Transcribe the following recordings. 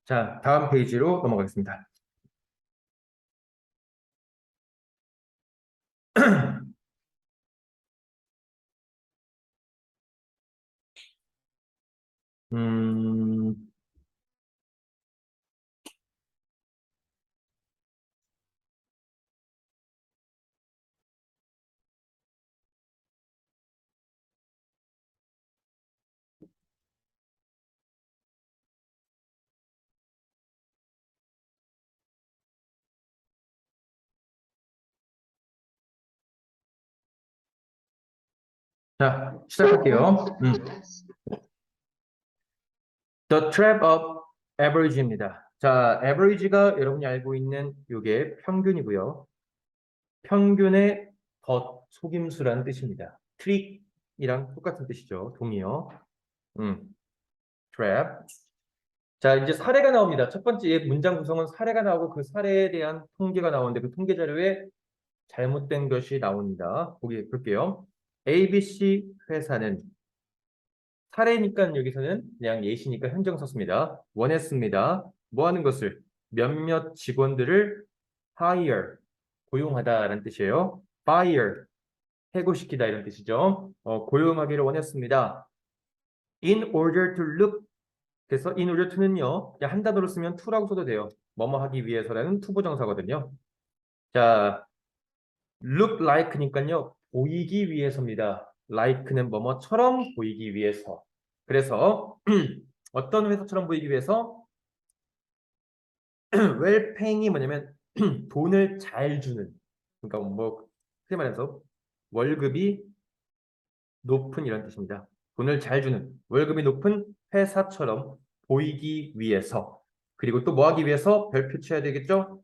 자, 다음 페이지로 넘어가겠습니다. 음, 자, 시작할게요. The trap of average입니다. 자, average가 여러분이 알고 있는 이게 평균이고요. 평균의 속임수라는 뜻입니다. 트릭이랑 똑같은 뜻이죠. 동의어. trap. 자, 이제 사례가 나옵니다. 첫 번째 문장 구성은 사례가 나오고 그 사례에 대한 통계가 나오는데 그 통계 자료에 잘못된 것이 나옵니다. 볼게요. ABC 회사는 사례니까 여기서는 그냥 예시니까 현정 썼습니다. 원했습니다. 뭐 하는 것을? 몇몇 직원들을 hire, 고용하다라는 뜻이에요. fire, 해고시키다 이런 뜻이죠. 고용하기를 원했습니다. In order to look, 그래서 in order to는요, 그냥 한 단어로 쓰면 to라고 써도 돼요. 뭐뭐 하기 위해서라는 투부정사거든요. 자, look like니까요, 보이기 위해서입니다. like는 뭐뭐처럼 보이기 위해서. 그래서 어떤 회사처럼 보이기 위해서 well-paying이 뭐냐면 돈을 잘 주는, 그러니까 뭐 크게 말해서 월급이 높은 이런 뜻입니다. 돈을 잘 주는, 월급이 높은 회사처럼 보이기 위해서. 그리고 또 뭐 하기 위해서 별표 쳐야 되겠죠?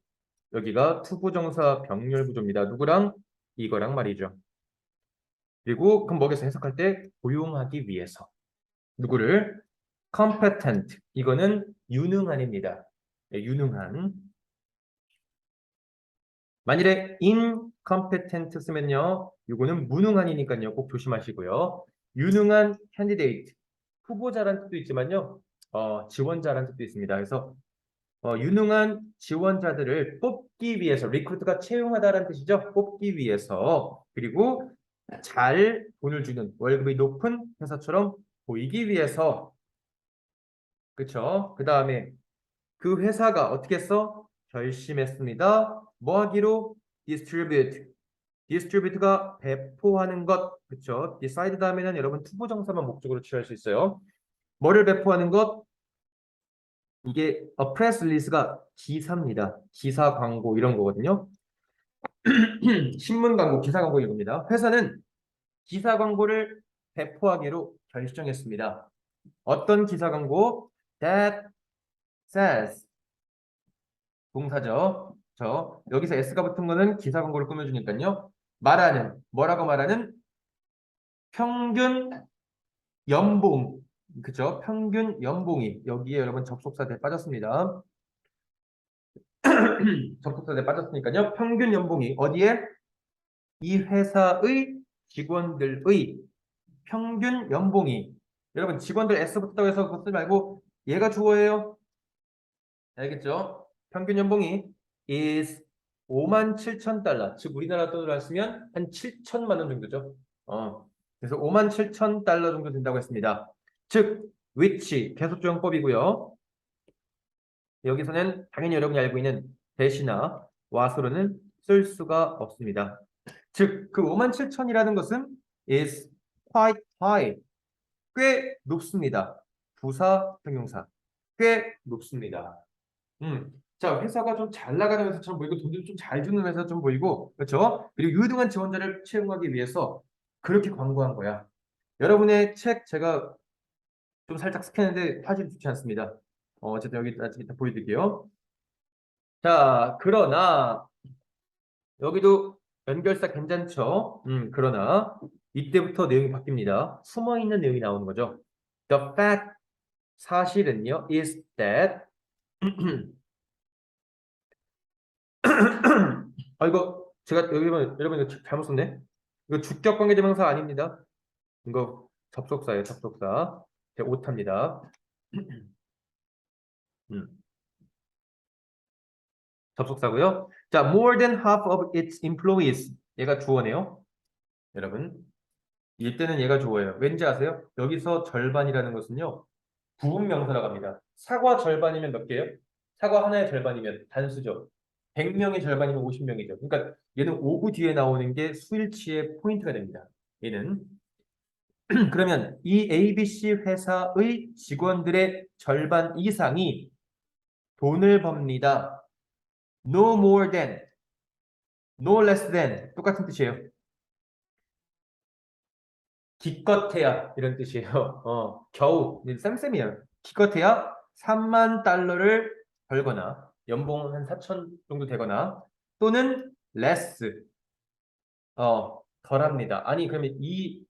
여기가 투부정사 병렬 구조입니다. 누구랑? 이거랑 말이죠. 그리고 그럼 뭐겠어? 해석할 때 고용하기 위해서. 누구를? competent. 이거는 유능한입니다. 네, 유능한. 만일에 incompetent 쓰면요. 이거는 무능한이니까요. 꼭 조심하시고요. 유능한 candidate. 후보자란 뜻도 있지만요. 지원자란 뜻도 있습니다. 그래서 유능한 지원자들을 뽑기 위해서, 리크루트가 채용하다라는 뜻이죠. 뽑기 위해서. 그리고 잘 돈을 주는, 월급이 높은 회사처럼 보이기 위해서. 그쵸? 그 다음에 그 회사가 어떻게 했어? 결심했습니다. 뭐 하기로? distribute. distribute가 배포하는 것. 그쵸? decide 다음에는 여러분 투부정사만 목적으로 취할 수 있어요. 뭐를 배포하는 것? 이게 a press release가 기사입니다. 기사 광고 이런 거거든요. 신문 광고, 기사 광고 이겁니다. 회사는 기사 광고를 배포하기로 결정했습니다. 어떤 기사 광고? That says 동사죠. 여기서 s가 붙은 거는 기사 광고를 꾸며주니까요. 말하는, 뭐라고 말하는? 평균 연봉, 그죠? 평균 연봉이 여기에 여러분 접속사에 빠졌습니다. 접속사에 빠졌으니까요. 평균 연봉이 어디에? 이 회사의 직원들의 평균 연봉이, 여러분 직원들 S 붙었다고 해서 그거 쓰지 말고 얘가 주어예요. 알겠죠? 평균 연봉이 is 57,000달러. 즉 우리나라 돈으로 쓰면 한 7천만 원 정도죠. 그래서 57,000달러 정도 된다고 했습니다. 즉 which 계속조용법이고요. 여기서는 당연히 여러분이 알고 있는 대시나 와수로는 쓸 수가 없습니다. 즉 그 57,000이라는 것은 is quite high. 꽤 높습니다. 부사 형용사. 꽤 높습니다. 자, 회사가 좀 잘 나가는 회사처럼 보이고 돈도 좀 잘 주는 회사처럼 보이고, 그렇죠? 그리고 유능한 지원자를 채용하기 위해서 그렇게 광고한 거야. 여러분의 책 제가 좀 살짝 스캔했는데 화질이 좋지 않습니다. 어쨌든 여기 일단 보여드릴게요. 자, 그러나 여기도 연결사 괜찮죠? 그러나 이때부터 내용이 바뀝니다. 숨어있는 내용이 나오는 거죠. The fact, 사실은요, is that 이거 제가 여러분 이거 잘못 썼네. 이거 주격 관계대명사 아닙니다. 이거 접속사예요, 접속사. 제 오타입니다. 음. 접속사고요. 자, more than half of its employees. 얘가 주어네요. 여러분, 이때는 얘가 주어예요. 왠지 아세요? 여기서 절반이라는 것은요. 부분 명사라고 합니다. 사과 절반이면 몇 개예요? 사과 하나의 절반이면 단수죠. 100명의 절반이면 50명이죠. 그러니까 얘는 오구 뒤에 나오는 게 수일치의 포인트가 됩니다. 얘는 그러면 이 ABC 회사의 직원들의 절반 이상이 돈을 법니다. No more than, no less than 똑같은 뜻이에요. 기껏해야 이런 뜻이에요. 겨우 쌤쌤이에요. 기껏해야 3만 달러를 벌거나 연봉 한 4천 정도 되거나 또는 less 덜합니다. 아니 그러면 이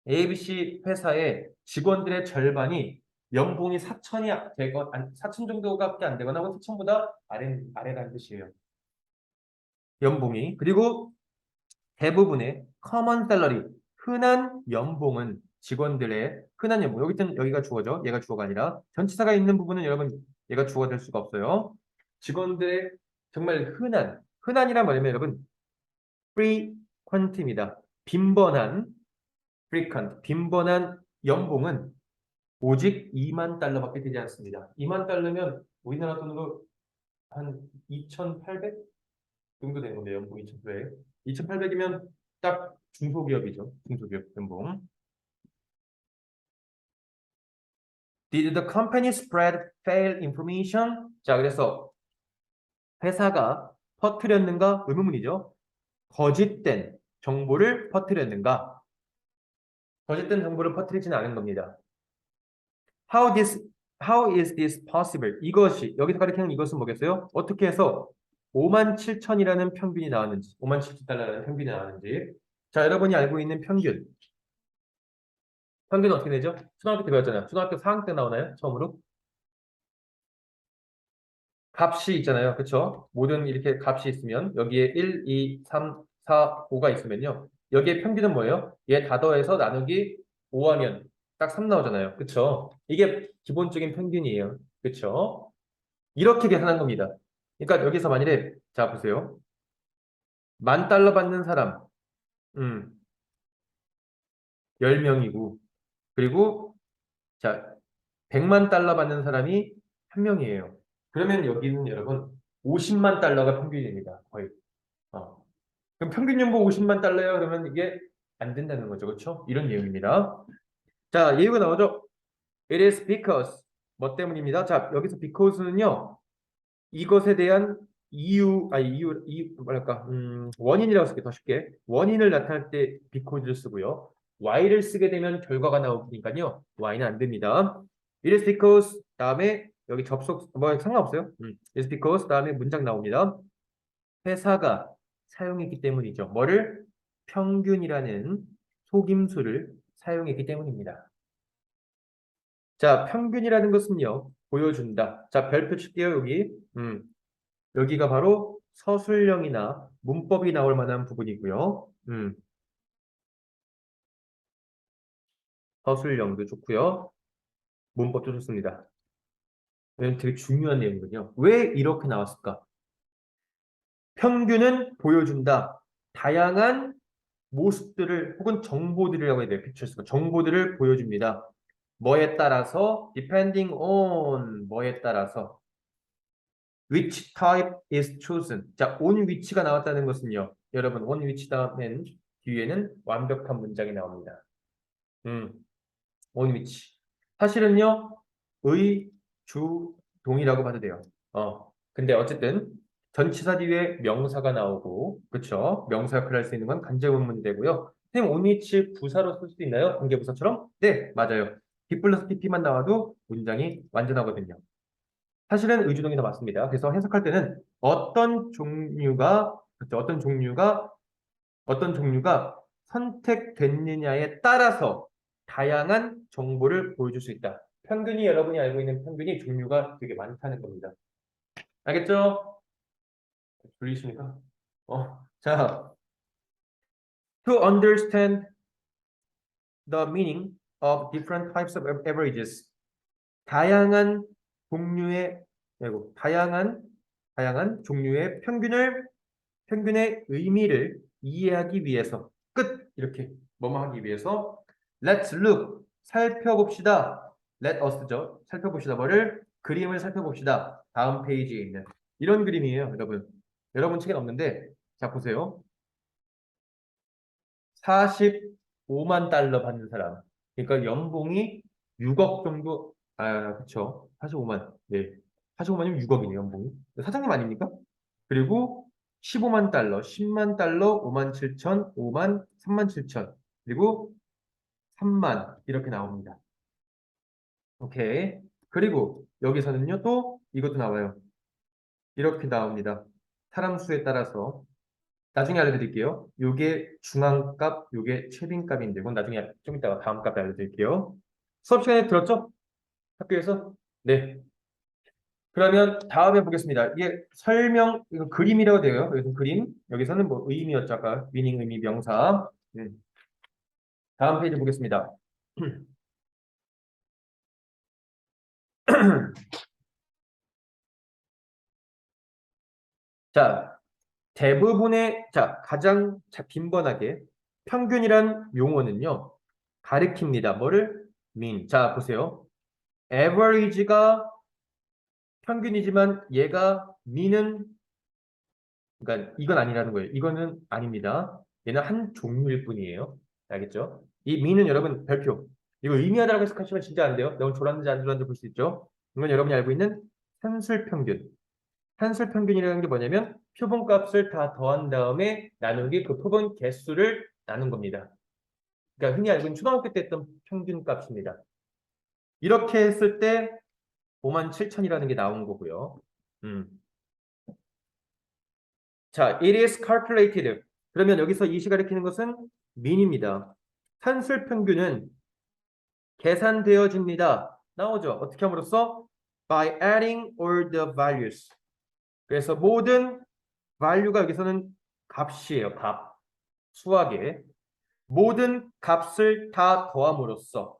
ABC 회사의 직원들의 절반이 연봉이 4천이 되거 4천 정도밖에 안 되거나 혹은 4천보다 아래라는 뜻이에요. 연봉이. 그리고 대부분의 common salary, 흔한 연봉은 직원들의 흔한 연봉. 여기가 주어죠. 얘가 주어가 아니라 전치사가 있는 부분은 여러분 얘가 주어가 될 수가 없어요. 직원들의 정말 흔한이란 말이면 여러분 frequent입니다. 빈번한 연봉은 오직 2만 달러밖에 되지 않습니다. 2만 달러면 우리나라 돈으로 한 2,800 정도 되는 건데 연봉 2,800. 2,800이면 딱 중소기업이죠. 중소기업 연봉. Did the company spread failed information? 자, 그래서 회사가 퍼뜨렸는가? 의문문이죠. 거짓된 정보를 퍼뜨렸는가? 거짓된 정보를 퍼뜨리지는 않은 겁니다. How this, how is this possible? 이것이 여기서 가리키는 이것은 뭐겠어요? 어떻게 해서 5만 7천이라는 평균이 나왔는지, 5만 7천 달러라는 평균이 나왔는지. 자, 여러분이 알고 있는 평균. 평균은 어떻게 되죠? 초등학교 때 배웠잖아요. 초등학교 4학년 때 나오나요? 처음으로? 값이 있잖아요. 그쵸? 모든 이렇게 값이 있으면 여기에 1, 2, 3, 4, 5가 있으면요. 여기에 평균은 뭐예요? 얘 다 더해서 나누기 5하면 딱 3 나오잖아요. 그쵸? 이게 기본적인 평균이에요. 그쵸? 이렇게 계산한 겁니다. 그러니까 여기서 만일에 자 보세요. 10,000달러 받는 사람 음, 10명이고 그리고 자 100만 달러 받는 사람이 1명이에요. 그러면 여기는 여러분 50만 달러가 평균입니다. 거의. 어. 그럼 평균 연봉 50만 달러예요. 그러면 이게 안 된다는 거죠. 그렇죠? 이런 내용입니다. 자, 예우가 나오죠. It is because 뭐 때문입니다. 자, 여기서 because는요. 이것에 대한 뭐랄까, 원인이라고 쓸게 더 쉽게. 원인을 나타낼 때 because를 쓰고요. why를 쓰게 되면 결과가 나오니까요. why는 안 됩니다. It is because 다음에 여기 접속 뭐 상관없어요. It is because 다음에 문장 나옵니다. 회사가 사용했기 때문이죠. 뭐를? 평균이라는 속임수를 사용했기 때문입니다. 자, 평균이라는 것은요, 보여준다. 자, 별표 칠게요, 여기. 여기가 바로 서술형이나 문법이 나올 만한 부분이고요. 서술형도 좋고요. 문법도 좋습니다. 이건 되게 중요한 내용이거든요. 왜 이렇게 나왔을까? 평균은 보여준다. 다양한 모습들을 혹은 정보들이라고 해야 돼요. 픽처스가 정보들을 보여줍니다. 뭐에 따라서 depending on 뭐에 따라서 which type is chosen. 자, on which가 나왔다는 것은요. 여러분 on which 다음엔 뒤에는 완벽한 문장이 나옵니다. on which. 사실은요. 의, 주, 동이라고 봐도 돼요. 근데 어쨌든 전치사 뒤에 명사가 나오고 그쵸? 명사 역할을 할 수 있는 건 간접문문이 되고요. 선생님 on which 부사로 쓸 수도 있나요? 관계부사처럼? 네, 맞아요. B 플러스 PP만 나와도 문장이 완전하거든요. 사실은 의주동이 더 맞습니다. 그래서 해석할 때는 그쵸? 어떤 종류가 선택됐느냐에 따라서 다양한 정보를 보여줄 수 있다. 평균이 여러분이 알고 있는 평균이 종류가 되게 많다는 겁니다. 알겠죠? 들리십니까? 자, to understand the meaning of different types of averages. 다양한 종류의, 다양한 다양한 종류의 평균의 의미를 이해하기 위해서 끝 이렇게 뭐뭐 하기 위해서 Let's look 살펴봅시다. Let us죠. 살펴봅시다. 뭐를 그림을 살펴봅시다. 다음 페이지에 있는 이런 그림이에요, 여러분. 여러분 책에 없는데 자 보세요. 45만 달러 받는 사람. 그러니까 연봉이 6억 정도 그쵸. 45만. 네. 45만이면 6억이네요, 연봉이. 사장님 아닙니까? 그리고 15만 달러, 10만 달러, 5만 7천, 5만, 3만 7천, 그리고 3만 이렇게 나옵니다. 오케이. 그리고 여기서는요 또 이것도 나와요. 이렇게 나옵니다. 사람 수에 따라서 나중에 알려드릴게요. 요게 중앙값, 요게 최빈값인데 이건 나중에 좀 이따가 다음 값에 알려드릴게요. 수업 시간에 들었죠? 학교에서? 네. 그러면 다음에 보겠습니다. 이게 설명, 이거 그림이라고 돼요. 여기서 그림. 여기서는 뭐 의미였죠. 아까 미닝, 의미, 명사. 다음 페이지 보겠습니다. 자, 가장 빈번하게 평균이란 용어는요. 가리킵니다. 뭐를? mean. 자, 보세요. average가 평균이지만 얘가 mean은 그러니까 이건 아니라는 거예요. 이거는 아닙니다. 얘는 한 종류일 뿐이에요. 알겠죠? 이 mean은 여러분 별표. 이거 의미하다라고 해석하시면 진짜 안 돼요. 너무 졸았는지 안 졸았는지 볼 수 있죠. 이건 여러분이 알고 있는 산술 평균. 산술 평균이라는 게 뭐냐면 표본값을 다 더한 다음에 나누기 그 표본 개수를 나눈 겁니다. 그러니까 흔히 알고 있는 초등학교 때 했던 평균값입니다. 이렇게 했을 때 5만 7천이라는 게 나온 거고요. 음. 자, it is calculated. 그러면 여기서 이시 가리키는 것은 mean입니다. 산술 평균은 계산되어집니다. 나오죠? 어떻게 함으로써? By adding all the values. 그래서 모든 value가 여기서는 값이에요. 값. 수학의 모든 값을 다 더함으로써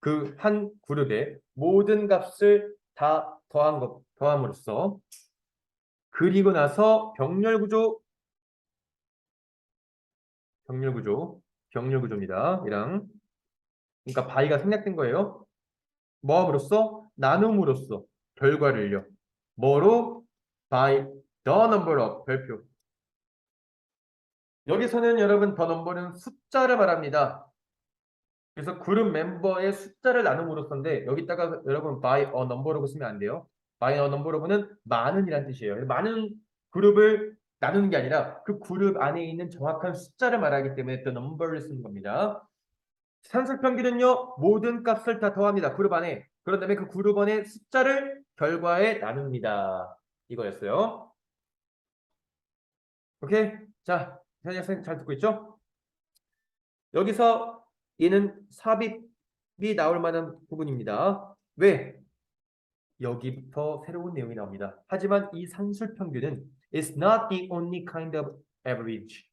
그 한 그룹의 모든 값을 다 더함으로써 그리고 나서 병렬 구조, 병렬 구조입니다. 이랑 그러니까 바이가 생략된 거예요. 뭐함으로써 나눔으로써 결과를요. 뭐로? by the number of 별표. 여기서는 여러분 the number는 숫자를 말합니다. 그래서 그룹 멤버의 숫자를 나눔으로써인데 여기다가 여러분 by a number라고 쓰면 안 돼요. by a number는 많은이란 뜻이에요. 많은 그룹을 나누는 게 아니라 그 그룹 안에 있는 정확한 숫자를 말하기 때문에 the number를 쓰는 겁니다. 산술평균은요 모든 값을 다 더합니다. 그룹 안에. 그런 다음에 그 그룹 안의 숫자를 결과에 나눕니다. 이거였어요. 오케이? 자, 현희 학생 잘 듣고 있죠? 여기서 얘는 삽입이 나올 만한 부분입니다. 왜? 여기부터 새로운 내용이 나옵니다. 하지만 이 산술평균은 is not the only kind of average.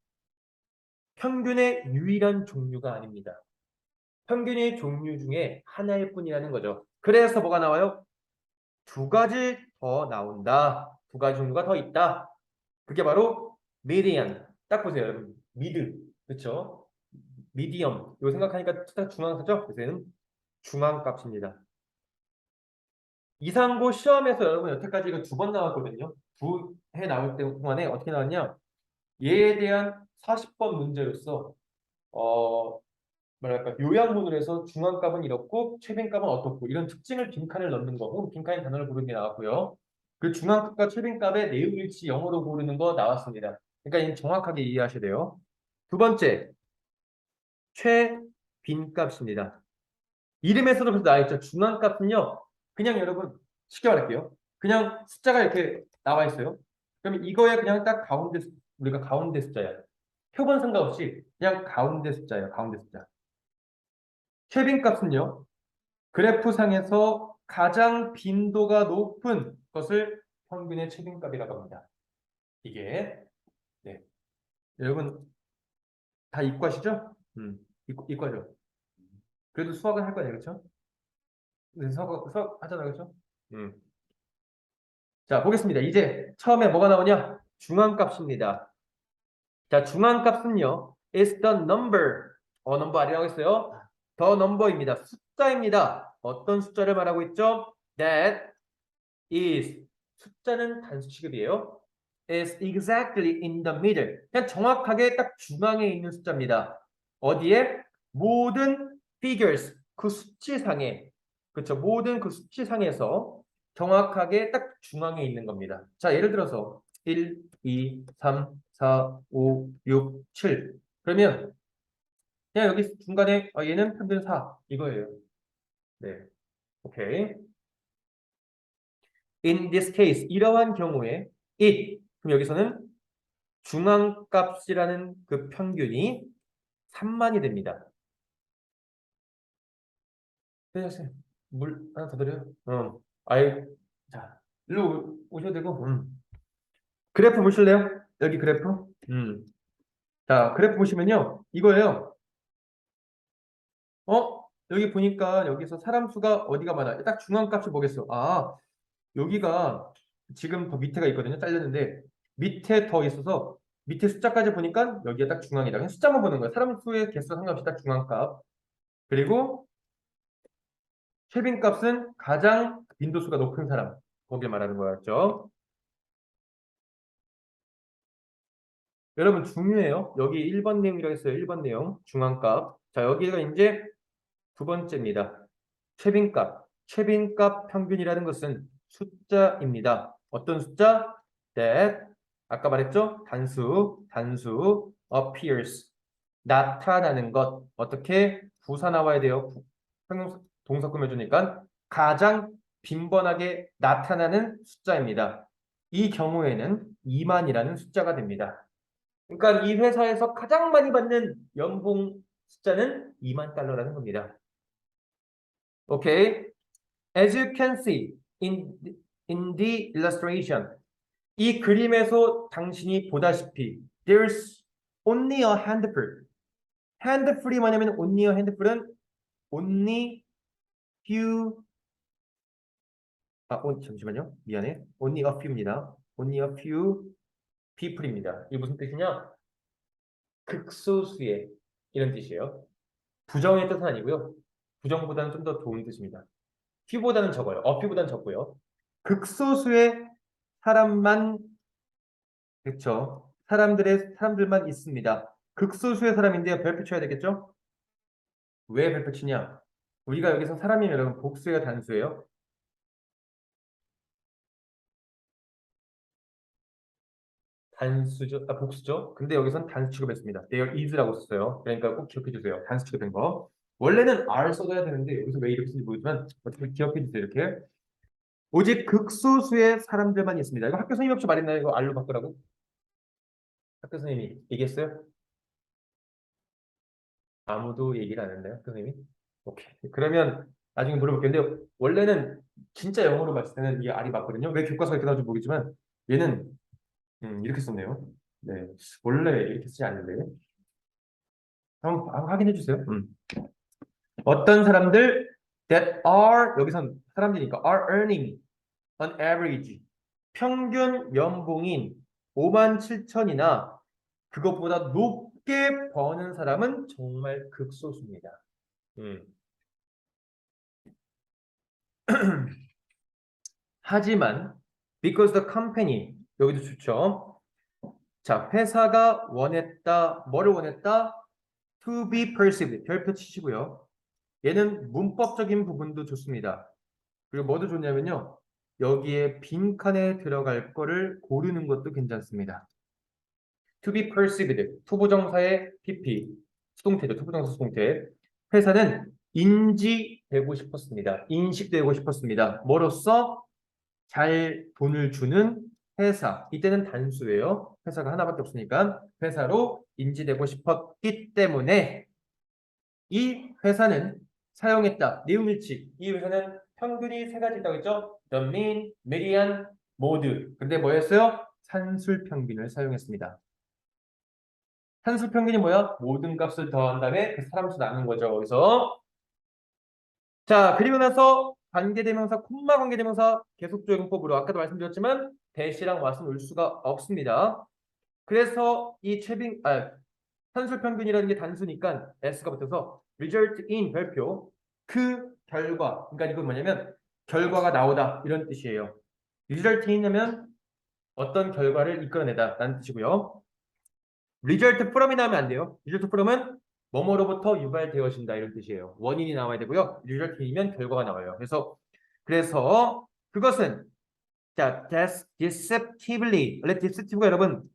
평균의 유일한 종류가 아닙니다. 평균의 종류 중에 하나일 뿐이라는 거죠. 그래서 뭐가 나와요? 두 가지 더 나온다. 두 가지 종류가 더 있다. 그게 바로 median. 딱 보세요, 여러분. 미드. 그렇죠? 미디엄. 이거 생각하니까 딱 중앙사죠? 그래서 중앙값입니다. 이상고 시험에서 여러분 여태까지 이거 두 번 나왔거든요. 두 해 나올 때 동안에 어떻게 나왔냐? 얘에 대한 40번 문제로서 어 뭐랄까 요약문을 해서 중앙값은 이렇고 최빈값은 어떻고 이런 특징을 빈칸을 넣는 거 혹은 빈칸에 단어를 고르는 게 나왔고요. 그 중앙값과 최빈값의 내용일치 영어로 고르는 거 나왔습니다. 그러니까 이 정확하게 이해하셔야 돼요. 두 번째 최빈값입니다. 이름에서도 그래서 나와 있죠. 중앙값은요. 그냥 여러분 쉽게 말할게요. 그냥 숫자가 이렇게 나와 있어요. 그러면 이거에 그냥 딱 가운데 우리가 가운데 숫자야. 표본 상관없이 그냥 가운데 숫자예요. 가운데 숫자. 최빈값은요. 그래프상에서 가장 빈도가 높은 것을 평균의 최빈값이라고 합니다. 이게 네. 여러분 다 이과시죠? 이과죠. 그래도 수학은 할 거예요, 그렇죠? 네, 수학 하잖아요, 그렇죠? 음. 자, 보겠습니다. 이제 처음에 뭐가 나오냐? 중앙값입니다. 자, 중앙값은요. is the number. 넘버 아니라고 했어요. the number입니다. 숫자입니다. 어떤 숫자를 말하고 있죠? that is. 숫자는 단수 취급이에요. is exactly in the middle. 그냥 정확하게 딱 중앙에 있는 숫자입니다. 어디에? 모든 figures. 그 수치상에. 그렇죠. 모든 그 수치상에서 정확하게 딱 중앙에 있는 겁니다. 자, 예를 들어서 1, 2, 3, 4, 5, 6, 7. 그러면 그냥 여기 중간에 얘는 평균 4 이거예요. 네. 오케이. In this case, 이러한 경우에 it. 그럼 여기서는 중앙값이라는 그 평균이 3만이 됩니다. 네, 선생님. 물 하나 더 드려요? 아이, 자, 일로 오셔도 되고. 그래프 보실래요? 여기 그래프. 자, 그래프 보시면요. 이거예요. 여기 보니까 여기서 사람 수가 어디가 많아? 딱 중앙값을 보겠어. 아, 여기가 지금 더 밑에가 있거든요. 잘렸는데 밑에 더 있어서 밑에 숫자까지 보니까 여기가 딱 중앙이다. 그냥 숫자만 보는 거야. 사람 수의 개수 상관없이 딱 중앙값. 그리고 케빈값은 가장 빈도수가 높은 사람. 거기에 말하는 거였죠. 여러분 중요해요. 여기 1번 내용이라고 했어요. 1번 내용. 중앙값. 자, 여기가 이제 두 번째입니다. 최빈값. 최빈값 평균이라는 것은 숫자입니다. 어떤 숫자? that. 아까 말했죠? 단수 appears. 나타나는 것. 어떻게? 부사 나와야 돼요. 동사 꾸며주니까 가장 빈번하게 나타나는 숫자입니다. 이 경우에는 2만이라는 숫자가 됩니다. 그러니까 이 회사에서 가장 많이 받는 연봉 숫자는 2만 달러라는 겁니다. 오케이. As you can see in the illustration, 이 그림에서 당신이 보다시피 there's only a handful. handful이 뭐냐면 only a handful은 only few 잠시만요. 미안해. only a few입니다. only a few people입니다. 이게 무슨 뜻이냐? 극소수의 이런 뜻이에요. 부정의 뜻은 아니고요. 부정보다는 좀 더 좋은 뜻입니다. few보다는 적어요. a few보다는 적고요. 극소수의 사람만 그렇죠. 사람들만 있습니다. 극소수의 사람인데요. 별표 쳐야 되겠죠? 왜 별표 치냐? 우리가 여기서 사람이면 여러분 복수예요, 단수예요? 단수죠. 복수죠. 근데 여기선 단수 취급했습니다. There is라고 썼어요. 그러니까 꼭 기억해 주세요. 단수 취급한 거. 원래는 are 써줘야 되는데 여기서 왜 이렇게 쓰는지 모르지만 어떻게 기억해 주세요. 이렇게. 오직 극소수의 사람들만 있습니다. 이거 학교 선생님 혹시 말했나요? 이거 r로 바꾸라고? 학교 선생님이 얘기했어요? 아무도 얘기를 안 했나요? 학교 선생님이? 오케이. 그러면 나중에 물어볼게요. 근데 원래는 진짜 영어로 봤을 때는 이게 r이 맞거든요. 왜 교과서에 이렇게 나올지 모르겠지만 얘는 이렇게 썼네요. 네. 원래 이렇게 쓰지 않는데. 한번 확인해 주세요. 어떤 사람들 that are 여기선 사람들이니까 are earning on average 평균 연봉인 5만 7천이나 그것보다 높게 버는 사람은 정말 극소수입니다. 음. 하지만 because the company 여기도 좋죠. 자, 회사가 원했다. 뭐를 원했다? to be perceived. 별표 치시고요. 얘는 문법적인 부분도 좋습니다. 그리고 뭐도 좋냐면요. 여기에 빈칸에 들어갈 거를 고르는 것도 괜찮습니다. To be perceived. 투부정사의 PP. 수동태죠. 투부정사 수동태. 회사는 인지되고 싶었습니다. 인식되고 싶었습니다. 뭐로써? 잘 돈을 주는 회사. 이때는 단수예요. 회사가 하나밖에 없으니까 회사로 인지되고 싶었기 때문에 이 회사는 사용했다. 내용일치. 이 회사는 평균이 세 가지 있다고 했죠? The mean, median, mode. 근데 뭐였어요? 산술평균을 사용했습니다. 산술평균이 뭐야? 모든 값을 더한 다음에 그 사람 수 나눈 거죠. 그래서 자, 그리고 나서 관계대명사, 콤마 관계대명사 계속적 용법으로 아까도 말씀드렸지만 대시랑 왓은 올 수가 없습니다. 그래서 이 산술평균이라는 게 단수니까 s가 붙어서 result in 별표 그 결과, 그러니까 이건 뭐냐면 결과가 나오다 이런 뜻이에요. result in 하면 어떤 결과를 이끌어내다 라는 뜻이고요. result from이 나오면 안 돼요. result from은 뭐뭐로부터 유발되어진다 이런 뜻이에요. 원인이 나와야 되고요. result in이면 결과가 나와요. 그래서 그것은 자, deceptively 원래 deceptive가 여러분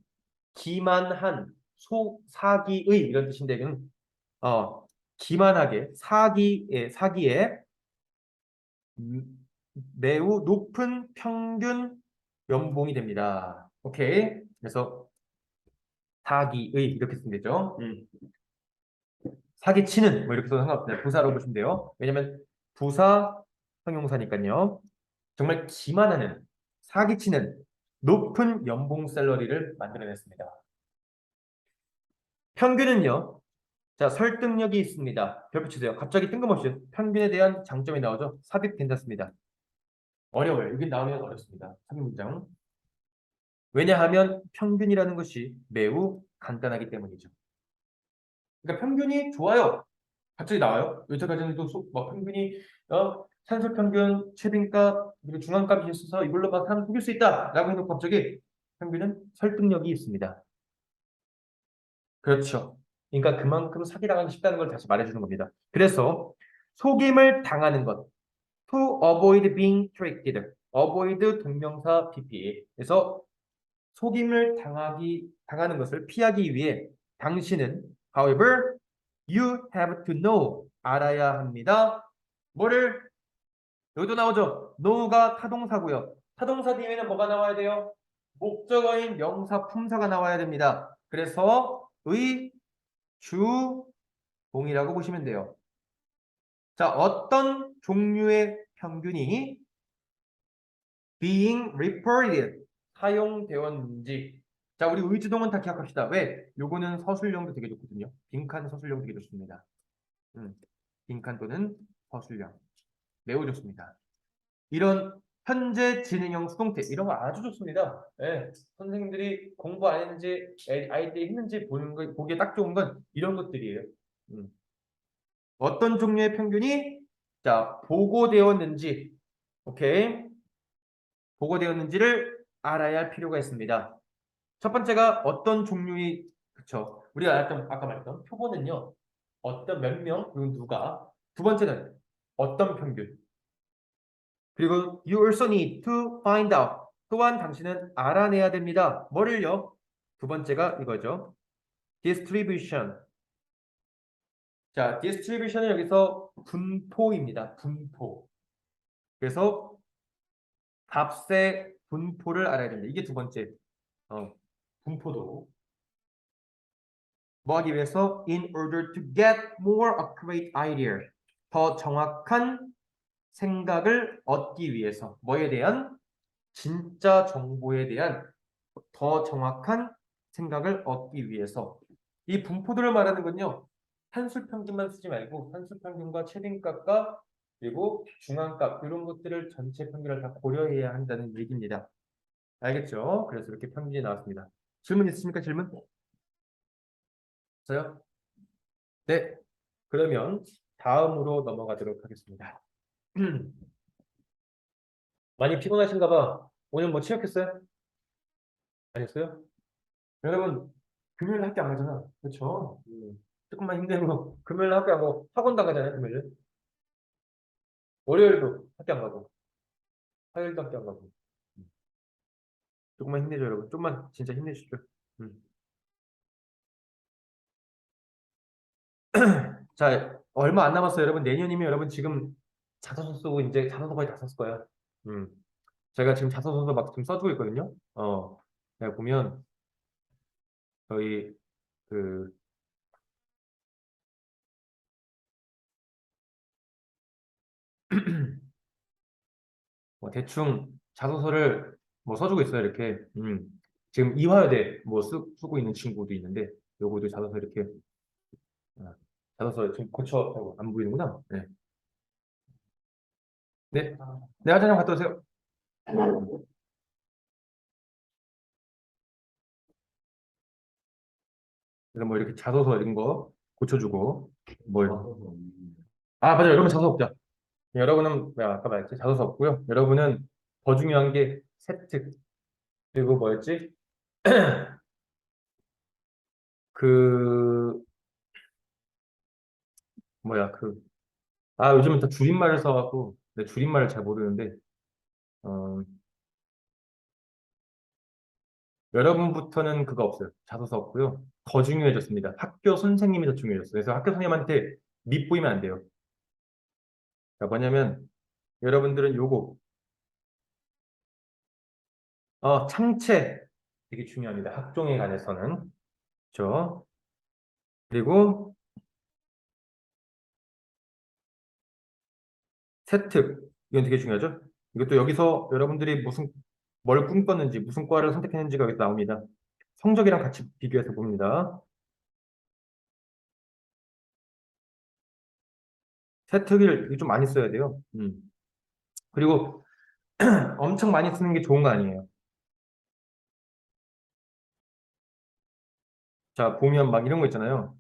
기만한 사기의 이런 뜻인데 기만하게 사기에 매우 높은 평균 연봉이 됩니다. 오케이. 그래서 사기의 이렇게 쓰면 되죠. 사기치는 뭐 이렇게 써도 상관없어요. 부사로 보시면 돼요. 왜냐면 부사 형용사니까요. 정말 기만하는 사기치는 높은 연봉 샐러리를 만들어냈습니다. 평균은요. 자, 설득력이 있습니다. 별표 치세요. 갑자기 뜬금없이 평균에 대한 장점이 나오죠. 삽입 괜찮습니다. 어려워요. 이게 나오면 어렵습니다. 삽입 문장. 왜냐하면 평균이라는 것이 매우 간단하기 때문이죠. 그러니까 평균이 좋아요. 갑자기 나와요. 여태까지는 막 평균이 산술 평균, 최빈값, 그리고 중앙값이 있어서 이걸로 막 사람 속일 수 있다라고 해놓고 갑자기 평균은 설득력이 있습니다. 그렇죠. 그러니까 그만큼 사기당하기 쉽다는 걸 다시 말해주는 겁니다. 그래서 속임을 당하는 것. To avoid being tricked. avoid 동명사 PP. 그래서 속임을 당하는 것을 피하기 위해 당신은 however you have to know 알아야 합니다. 뭐를 여기도 나오죠. know가 타동사고요. 타동사 뒤에는 뭐가 나와야 돼요? 목적어인 명사 품사가 나와야 됩니다. 그래서 의 주동이라고 보시면 돼요. 자, 어떤 종류의 평균이 being reported 사용되었는지. 자, 우리 의주동은 다 기억합시다. 왜? 요거는 서술형도 되게 좋거든요. 빈칸 서술형 되게 좋습니다. 빈칸 또는 서술형 매우 좋습니다. 이런 현재 진행형 수동태 이런 거 아주 좋습니다. 예, 선생님들이 공부 안 했는지 아이들이 했는지 보기에 딱 좋은 건 이런 것들이에요. 어떤 종류의 평균이 자 보고되었는지 오케이 보고되었는지를 알아야 할 필요가 있습니다. 첫 번째가 어떤 종류의 그쵸 우리가 아까 말했던 표본은요 어떤 몇 명 그리고 누가 두 번째는 어떤 평균 그리고 you also need to find out 또한 당신은 알아내야 됩니다. 뭐를요? 두 번째가 이거죠. distribution 자 distribution은 여기서 분포입니다. 분포 그래서 값의 분포를 알아야 됩니다. 이게 두 번째 분포도 뭐 하기 위해서 in order to get more accurate idea 더 정확한 생각을 얻기 위해서 뭐에 대한 진짜 정보에 대한 더 정확한 생각을 얻기 위해서 이 분포들을 말하는 건요 한술평균만 쓰지 말고 한술평균과 최빈값과 그리고 중앙값 이런 것들을 전체 평균을 다 고려해야 한다는 얘기입니다. 알겠죠? 그래서 이렇게 평균이 나왔습니다. 질문 있으십니까? 질문? 있어요? 네. 그러면 다음으로 넘어가도록 하겠습니다. 많이 피곤하신가 봐. 오늘 뭐 체육했어요? 안 했어요? 여러분 금요일 학교 안 가잖아. 그렇죠? 조금만 힘내고 금요일 학교 안 가고 학원 나가잖아요. 금요일. 월요일도 학교 안 가고 화요일도 학교 안 가고. 조금만 힘내죠, 여러분. 좀만 진짜 힘내시죠. 음. 자, 얼마 안 남았어요, 여러분. 내년이면 여러분 지금 자소서 쓰고 이제 자소서 거의 다 썼을 거예요. 음. 제가 지금 자소서 막 지금 써주고 있거든요. 내가 보면 저희 그 뭐 대충 자소서를 뭐 써주고 있어요, 이렇게. 지금 이화여대 뭐 쓰고 있는 친구도 있는데 요거도 자소서 이렇게 어, 자소서 지금 고쳐 안 보이는구나. 네. 네. 네, 하자님 갔다 오세요. 그래서 뭐 이렇게 자소서 이런 거 고쳐주고, 뭐, 아, 맞아요. 여러분 자소서 없죠. 여러분은, 아까 말했지? 자소서 없고요. 여러분은 더 중요한 게 세특, 그리고 뭐였지? 그, 뭐야, 요즘은 다 줄임말을 써갖고, 내 줄임말을 잘 모르는데, 어, 여러분부터는 그거 없어요. 자소서 없고요. 더 중요해졌습니다. 학교 선생님이 더 중요해졌어요. 그래서 학교 선생님한테 밉보이면 안 돼요. 그러니까 뭐냐면, 여러분들은 요거, 창체 되게 중요합니다. 학종에 관해서는. 그렇죠? 그리고 세특, 이건 되게 중요하죠? 이것도 여기서 여러분들이 뭘 꿈꿨는지, 무슨 과를 선택했는지가 여기 나옵니다. 성적이랑 같이 비교해서 봅니다. 세특을 좀 많이 써야 돼요. 그리고 엄청 많이 쓰는 게 좋은 거 아니에요. 자, 보면 막 이런 거 있잖아요.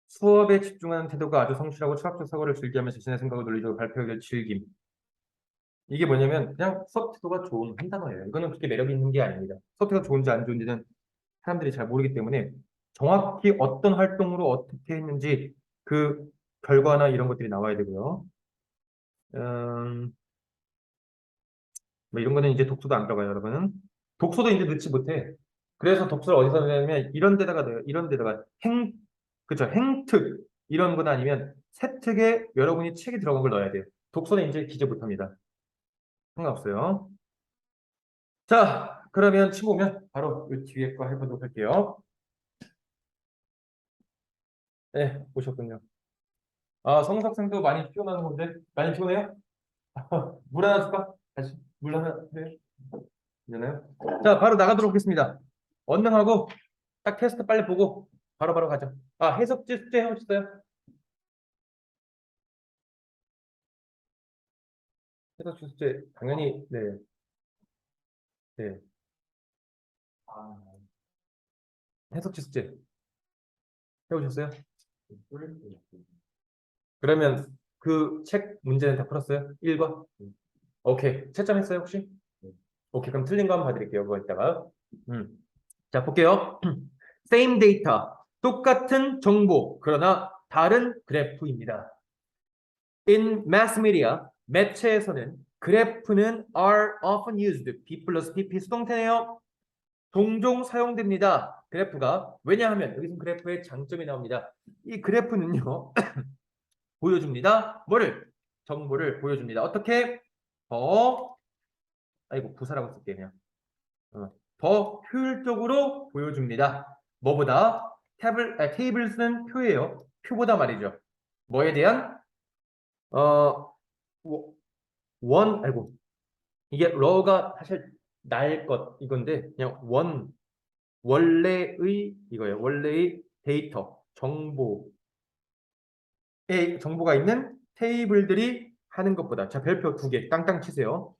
수업에 집중하는 태도가 아주 성실하고 철학적 사고를 즐기하며 자신의 생각을 논리적으로 발표하기를 즐김. 이게 뭐냐면 그냥 수업 태도가 좋은 한 단어예요. 이거는 그렇게 매력이 있는 게 아닙니다. 수업 태도가 좋은지 안 좋은지는 사람들이 잘 모르기 때문에 정확히 어떤 활동으로 어떻게 했는지 그 결과나 이런 것들이 나와야 되고요. 음, 뭐 이런 거는 이제 독서도 안 들어가요, 여러분은. 독서도 이제 넣지 못해. 그래서 독서를 어디서 넣냐면 이런 데다가 넣어요. 이런 데다가 그쵸, 행특 이런 거나 아니면 세특에 여러분이 책이 들어간 걸 넣어야 돼요. 독서는 이제 기재 못합니다. 상관없어요. 자, 그러면 친구 오면 바로 이 뒤에 거 해보도록 할게요. 네, 오셨군요. 아, 성적생도 많이 피곤한 건데 많이 피곤해요? 물 하나 줄까? 다시 물 하나 네. 괜찮아요? 자, 바로 나가도록 하겠습니다. 언능하고 딱 테스트 빨리 보고 바로바로 가죠. 아, 해석지 숙제 해오셨어요? 해석지 숙제 당연히 네, 네. 아, 해석지 숙제 해오셨어요? 그러면 그 책 문제는 다 풀었어요? 1번? 오케이. 채점했어요, 혹시? 오케이. 그럼 틀린 거 한번 봐드릴게요. 그거 이따가. 음. 자, 볼게요. Same data. 똑같은 정보. 그러나 다른 그래프입니다. In mass media, 매체에서는 그래프는 are often used. B 플러스 PP 수동태네요. 종종 사용됩니다. 그래프가. 왜냐하면 여기서 그래프의 장점이 나옵니다. 이 그래프는요. 보여줍니다. 뭐를? 정보를 보여줍니다. 어떻게? 더, 아이고, 부사라고 쓸게요, 그냥. 더 효율적으로 보여줍니다. 뭐보다? 테이블스는 표예요. 표보다 말이죠. 뭐에 대한? 어, 아이고, 이게 러가 사실 날 것, 이건데, 그냥 원래의, 이거예요. 원래의 데이터, 정보가 있는 테이블들이 하는 것보다. 자, 별표 2개, 땅땅 치세요.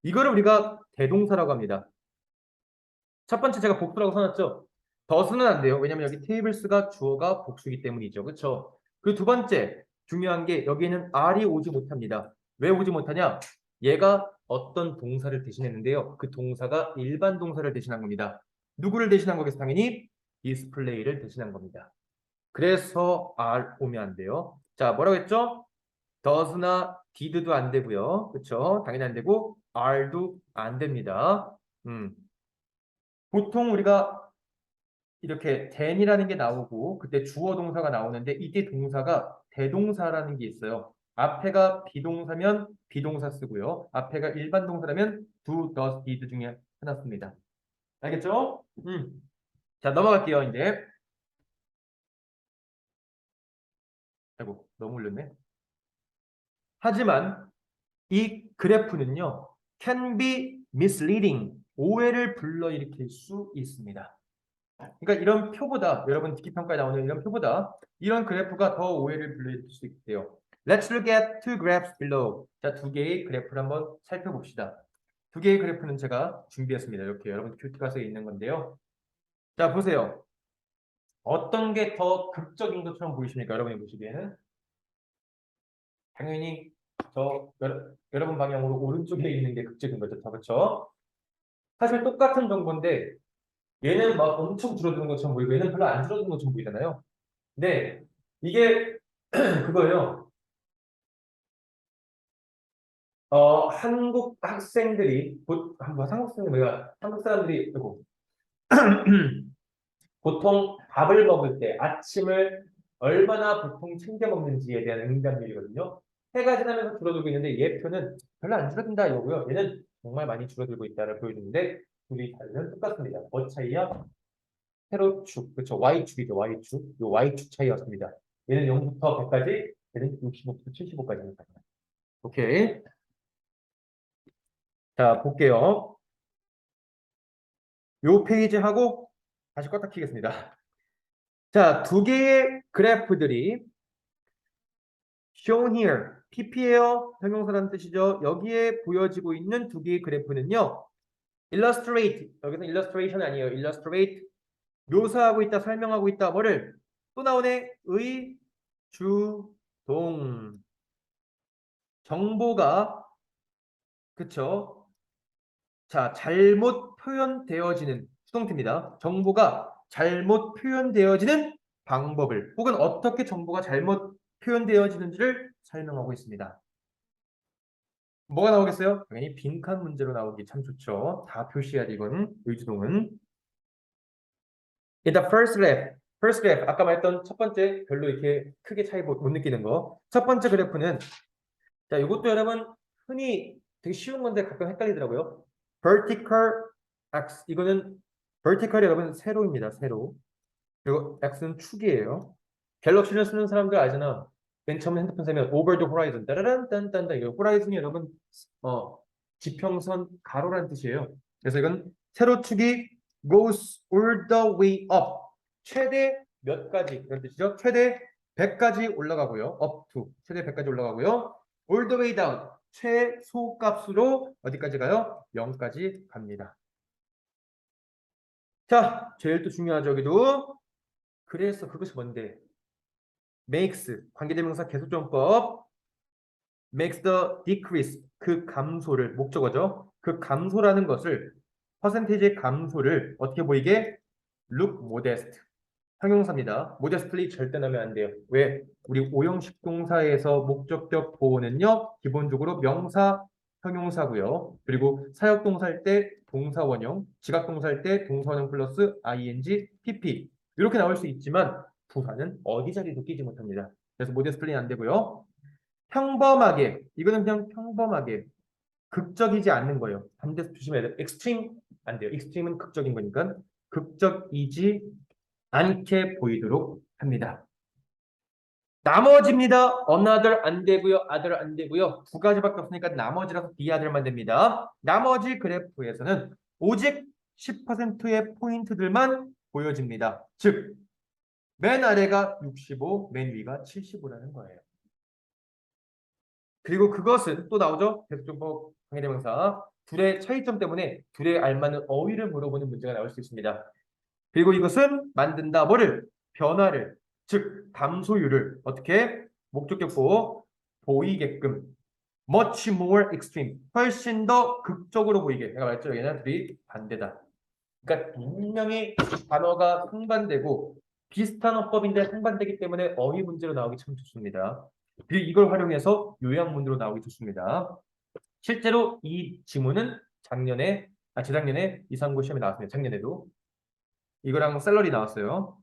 이거를 우리가 대동사라고 합니다. 첫 번째 제가 복수라고 써놨죠. 더스는 안 돼요. 왜냐면 여기 테이블스가 주어가 복수이기 때문이죠. 그렇죠? 그리고 두 번째 중요한 게 여기에는 R이 오지 못합니다. 왜 오지 못하냐? 얘가 어떤 동사를 대신했는데요. 그 동사가 일반 동사를 대신한 겁니다. 누구를 대신한 거겠어? 당연히 디스플레이를 대신한 겁니다. 그래서 R 오면 안 돼요. 자, 뭐라고 했죠? does나 did도 안 되고요. 그렇죠? 당연히 안 되고 R도 안 됩니다. 음. 보통 우리가 이렇게 then이라는 게 나오고 그때 주어 동사가 나오는데 이때 동사가 대동사라는 게 있어요. 앞에가 비동사면 비동사 쓰고요. 앞에가 일반 동사라면 do, does, did 중에 하나 씁니다. 알겠죠? 자, 넘어갈게요, 이제. 아이고, 너무 올렸네. 하지만 이 그래프는요, can be misleading, 오해를 불러일으킬 수 있습니다. 그러니까 이런 표보다 여러분 듣기평가에 나오는 이런 표보다 이런 그래프가 더 오해를 불러일으킬 수 있대요. Let's look at two graphs below. 자, 두 개의 그래프를 한번 살펴봅시다. 두 개의 그래프는 제가 준비했습니다. 이렇게 여러분 교과서에 있는 건데요. 자, 보세요. 어떤 게 더 극적인 것처럼 보이십니까? 여러분이 보시기에는 당연히 여러분 방향으로 오른쪽에 있는 게 극적인 거죠. 그렇죠? 사실 똑같은 정보인데 얘는 막 엄청 줄어드는 것처럼 보이고 얘는 별로 안 줄어드는 것처럼 보이잖아요. 네, 이게 그거예요. 한국 학생들이 한국 학생들 뭐야? 한국 사람들이 이고 보통 밥을 먹을 때 아침을 얼마나 보통 챙겨 먹는지에 대한 응답률이거든요. 해가 지나면서 줄어들고 있는데 얘 표는 별로 안 줄어든다 이거고요. 얘는 정말 많이 줄어들고 있다를 보여주는데 둘이 다르면 똑같습니다. 뭐 차이야? 세로축, 그렇죠? Y축이죠. Y축. 요 Y축 차이였습니다. 얘는 0부터 100까지, 얘는 65부터 75까지입니다. 오케이. 자, 볼게요. 요 페이지 하고 다시 껐다 키겠습니다. 자, 두 개의 그래프들이 shown here. PP예요. 형용사라는 뜻이죠. 여기에 보여지고 있는 두 개의 그래프는요. illustrate. 여기서 illustration 아니에요. illustrate. 묘사하고 있다, 설명하고 있다. 뭐를? 또 나오네. 의, 주, 동. 정보가 그쵸? 자, 잘못 표현되어지는 수동태입니다. 정보가 잘못 표현되어지는 방법을 혹은 어떻게 정보가 잘못 표현되어지는지를 설명하고 있습니다. 뭐가 나오겠어요? 당연히 빈칸 문제로 나오기 참 좋죠. 다 표시해야 돼, 이건. 의주동은. In the first graph, 아까 말했던 첫 번째 별로 이렇게 크게 차이 못 느끼는 거. 첫 번째 그래프는 자, 이것도 여러분 흔히 되게 쉬운 건데 가끔 헷갈리더라고요. vertical x 이거는 vertical이 여러분 세로입니다. 세로. 그리고 x는 축이에요. 갤럭시를 쓰는 사람들 알잖아. 맨 처음에 핸드폰 사면 over the horizon 따라란 딴딴딴 이거 horizon이 여러분 어 지평선 가로라는 뜻이에요. 그래서 이건 세로축이 goes all the way up 최대 몇 가지 그런 뜻이죠. 최대 100까지 올라가고요. up to 최대 100까지 올라가고요. all the way down 최소 값으로 어디까지 가요? 0까지 갑니다. 자, 제일 또 중요하죠. 여기도 그래서 그것이 뭔데? makes 관계대명사 계속전법 makes the decrease 그 감소를 목적어죠. 그 감소라는 것을 퍼센테이지의 감소를 어떻게 보이게 look modest 형용사입니다. modestly 절대 넣으면 안 돼요. 왜? 우리 오형식 동사에서 목적격 보호는요. 기본적으로 명사 형용사고요. 그리고 사역동사일 때 동사 원형, 지각동사일 때 동사 원형 플러스 ing, pp 이렇게 나올 수 있지만 부사는 어디 자리도 끼지 못합니다. 그래서 modestly 안 되고요. 평범하게 이거는 그냥 평범하게 극적이지 않는 거예요. 반대로 조심해야 돼요. extreme 안 돼요. extreme은 극적인 거니까 극적이지 않게 보이도록 합니다. 나머지입니다. another 안 되고요. other 안 되고요. 두 가지밖에 없으니까 나머지라서 the other만 됩니다. 나머지 그래프에서는 오직 10%의 포인트들만 보여집니다. 즉, 맨 아래가 65, 맨 위가 75라는 거예요. 그리고 그것은 또 나오죠. 계속정보 관계대명사. 둘의 차이점 때문에 둘의 알맞는 어휘를 물어보는 문제가 나올 수 있습니다. 그리고 이것은 만든다. 뭐를? 변화를. 즉, 담소율을 어떻게? 목적격 보호 보이게끔. much more extreme. 훨씬 더 극적으로 보이게. 내가 말했죠. 얘네들이 반대다. 그러니까 분명히 단어가 상반되고 비슷한 어법인데 상반되기 때문에 어휘 문제로 나오기 참 좋습니다. 그리고 이걸 활용해서 요약문으로 나오기 좋습니다. 실제로 이 지문은 재작년에 이상고 시험에 나왔습니다. 작년에도. 이거랑 샐러리 나왔어요.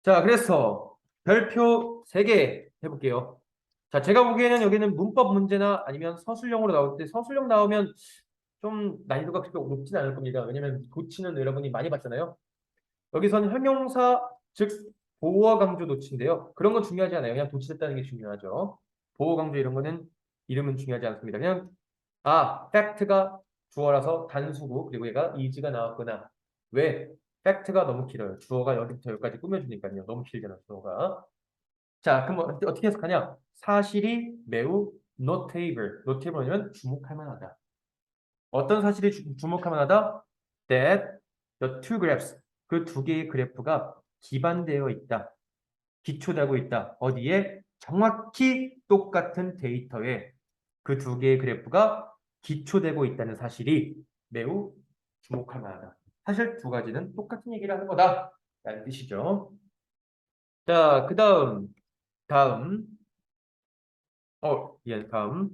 자, 그래서 별표 3개 해볼게요. 자, 제가 보기에는 여기는 문법 문제나 아니면 서술형으로 나올 때 서술형 나오면 좀 난이도가 그렇게 높진 않을 겁니다. 왜냐면 도치는 여러분이 많이 봤잖아요. 여기서는 형용사, 즉 보어 강조 도치인데요. 그런 건 중요하지 않아요. 그냥 도치됐다는 게 중요하죠. 보어 강조 이런 거는 이름은 중요하지 않습니다. 그냥 팩트가 주어라서 단수고 그리고 얘가 is가 나왔구나. 왜? 팩트가 너무 길어요. 주어가 여기부터 여기까지 꾸며주니까요. 너무 길잖아, 주어가. 자, 그럼 어떻게 해석하냐? 사실이 매우 notable. notable이면 주목할 만하다. 어떤 사실이 주목할 만하다? That the two graphs. 그 두 개의 그래프가 기반되어 있다. 기초되고 있다. 어디에? 정확히 똑같은 데이터에 그 두 개의 그래프가 기초되고 있다는 사실이 매우 주목할 만하다. 사실 두 가지는 똑같은 얘기를 하는 거다. 라는 뜻이죠. 자, 그 다음, 예, 다음.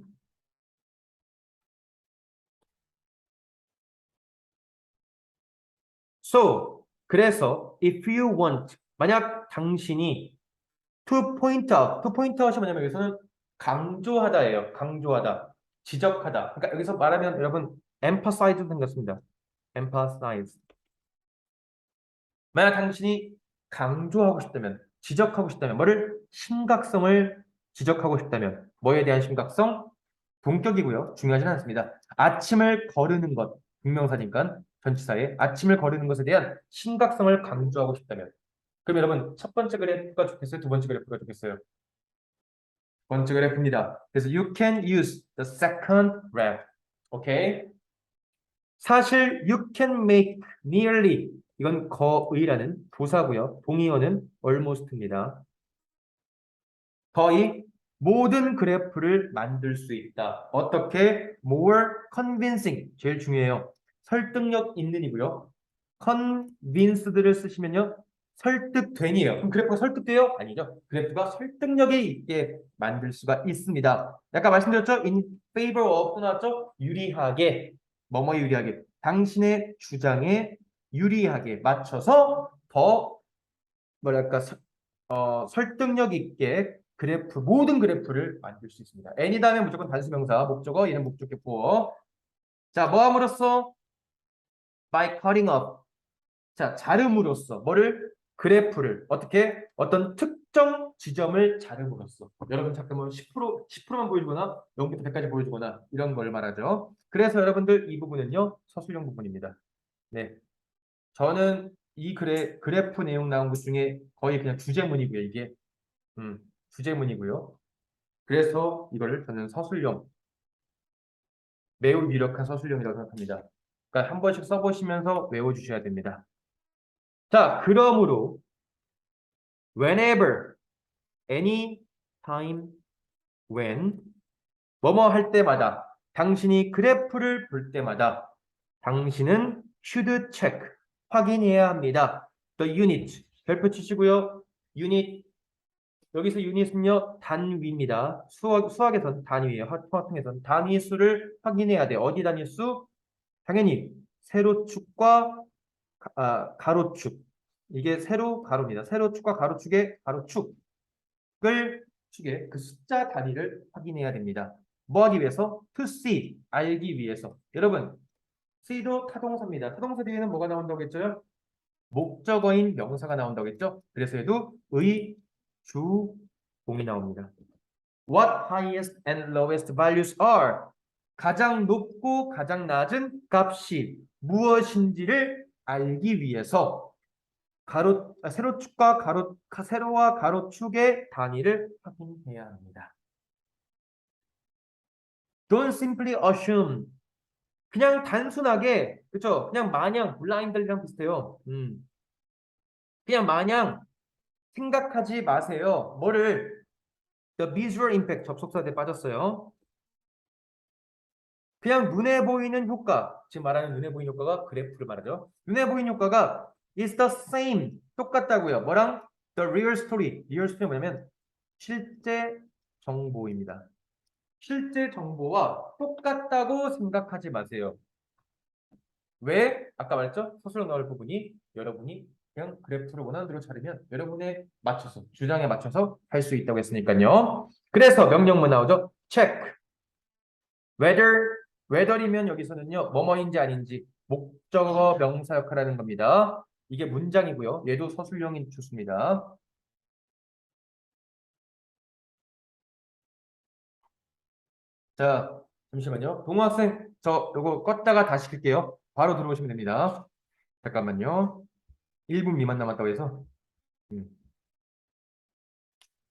So, 그래서, if you want, 만약 당신이 to point out이 뭐냐면 여기서는 강조하다예요. 강조하다, 지적하다. 그러니까 여기서 말하면 여러분, emphasize 생겼습니다. emphasize. 만약 당신이 강조하고 싶다면, 지적하고 싶다면, 뭐를? 심각성을 지적하고 싶다면, 뭐에 대한 심각성? 동격이고요. 중요하진 않습니다. 아침을 거르는 것, 분명사니까 전치사에 아침을 거르는 것에 대한 심각성을 강조하고 싶다면, 그럼 여러분 첫 번째 그래프가 좋겠어요? 두 번째 그래프가 좋겠어요? 두 번째 그래프입니다. 그래서 you can use the second graph. 오케이? 사실 you can make nearly 이건 거의라는 도사고요. 동의어는 almost입니다. 거의 모든 그래프를 만들 수 있다. 어떻게? More convincing. 제일 중요해요. 설득력 있는이고요. convinced를 쓰시면요. 설득된이에요. 그럼 그래프가 설득돼요? 아니죠. 그래프가 설득력이 있게 만들 수가 있습니다. 아까 말씀드렸죠? In favor of 또 나왔죠? 유리하게. 뭐뭐 유리하게. 당신의 주장에 유리하게 맞춰서 더 뭐랄까 설득력 있게 모든 그래프를 만들 수 있습니다. N이 다음에 무조건 단수명사, 목적어, 얘는 목적격 보어. 자, 뭐 함으로써? By cutting up. 자, 자름으로써. 뭐를? 그래프를. 어떻게? 어떤 특정 지점을 자름으로써. 여러분 잠깐만 10%만 보여주거나 0부터 100까지 보여주거나 이런 걸 말하죠. 그래서 여러분들 이 부분은요. 서술형 부분입니다. 네. 저는 이 그래프 내용 나온 것 중에 거의 그냥 주제문이고요. 이게. 주제문이고요. 그래서 이거를 저는 서술형, 매우 유력한 서술형이라고 생각합니다. 그러니까 한 번씩 써보시면서 외워주셔야 됩니다. 자, 그러므로 whenever, any time, when 뭐뭐 할 때마다 당신이 그래프를 볼 때마다 당신은 should check, 확인해야 합니다. The unit, 별표 치시고요. unit 여기서 유닛은요 단위입니다. 수학에서는 단위예요. 화통에서는 단위 수를 확인해야 돼. 어디 단위 수? 당연히 세로축과 가로축. 이게 세로 가로입니다. 세로축과 가로축의 가로축을 축의 그 숫자 단위를 확인해야 됩니다. 뭐 하기 위해서? To see, 알기 위해서. 여러분, see도 타동사입니다. 타동사 뒤에는 뭐가 나온다고 했죠? 목적어인 명사가 나온다고 했죠? 그래서 얘도 의, 주, 공이 나옵니다. What highest and lowest values are? 가장 높고 가장 낮은 값이 무엇인지를 알기 위해서 세로축과 세로와 가로축의 단위를 확인해야 합니다. Don't simply assume. 그냥 단순하게, 그쵸? 그냥 마냥, 블라인드랑 비슷해요. 그냥 마냥 생각하지 마세요. 뭐를? The visual impact 접속사에 빠졌어요. 그냥 눈에 보이는 효과, 지금 말하는 눈에 보이는 효과가 그래프를 말하죠. 눈에 보이는 효과가 is the same, 똑같다고요. 뭐랑? The real story. real story 뭐냐면 실제 정보입니다. 실제 정보와 똑같다고 생각하지 마세요. 왜? 아까 말했죠? 서술로 나올 부분이 여러분이 그냥 그래프를 원하는 대로 자르면 여러분의 맞춰서, 주장에 맞춰서 할 수 있다고 했으니까요. 그래서 명령문 나오죠? check. whether이면 여기서는요, 뭐뭐인지 아닌지 목적어 명사 역할을 하는 겁니다. 이게 문장이고요. 얘도 서술형이 좋습니다. 자, 잠시만요. 동호학생, 저 요거 껐다가 다시 킬게요. 바로 들어오시면 됩니다. 잠깐만요. 1분 미만 남았다고 해서. 음.